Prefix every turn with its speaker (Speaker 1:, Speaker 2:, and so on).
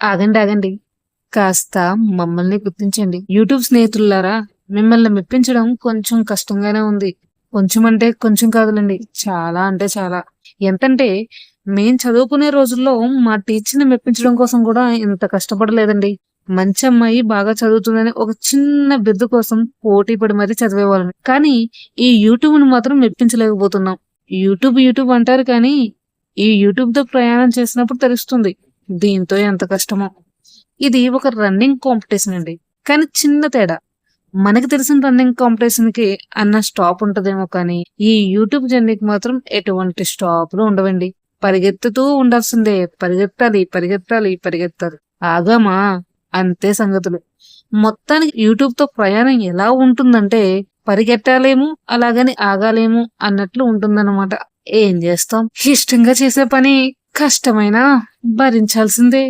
Speaker 1: ఆగండి ఆగండి. కాస్త మమ్మల్ని గుర్తించండి. యూట్యూబ్ స్నేహితులారా, మిమ్మల్ని మెప్పించడం కొంచెం కష్టంగానే ఉంది. కొంచెం అంటే కొంచెం కాదులండి. చాలా అంటే చాలా. ఎంతంటే మేం చదువుకునే రోజుల్లో మా టీచర్‌ని మెప్పించడం కోసం కూడా ఇంత కష్టపడలేదండి. మంచి అమ్మాయి బాగా చదువుతుందని ఒక చిన్న బిరుదు కోసం పోటీ పడి మరీ చదివేవాళ్ళం. కానీ ఈ యూట్యూబ్‌ని మాత్రం మెప్పించలేకపోతున్నాం. యూట్యూబ్ అంటారు కానీ ఈ యూట్యూబ్‌తో ప్రయాణం చేసినప్పుడు తెలుస్తుంది. దీంతో ఎంత కష్టమో. ఇది ఒక రన్నింగ్ కాంపిటీషన్ అండి. కానీ చిన్న తేడా. మనకి తెలిసిన రన్నింగ్ కాంపిటీషన్‌కి అన్న స్టాప్ ఉంటదేమో కానీ, ఈ యూట్యూబ్ జర్నీకి మాత్రం ఎటువంటి స్టాప్‌లు ఉండవండి. పరిగెత్తుతూ ఉండాల్సిందే. పరిగెత్తాలి, పరిగెత్తాలి, పరిగెత్తాలి. ఆగామా అంతే సంగతులు. మొత్తానికి యూట్యూబ్‌తో ప్రయాణం ఎలా ఉంటుందంటే, పరిగెట్టాలేము, అలాగని ఆగాలేము అన్నట్లు ఉంటుందన్నమాట. ఏం జేస్తాం? ఇష్టంగా చేసే పని కష్టమైనా భరించాల్సిందే.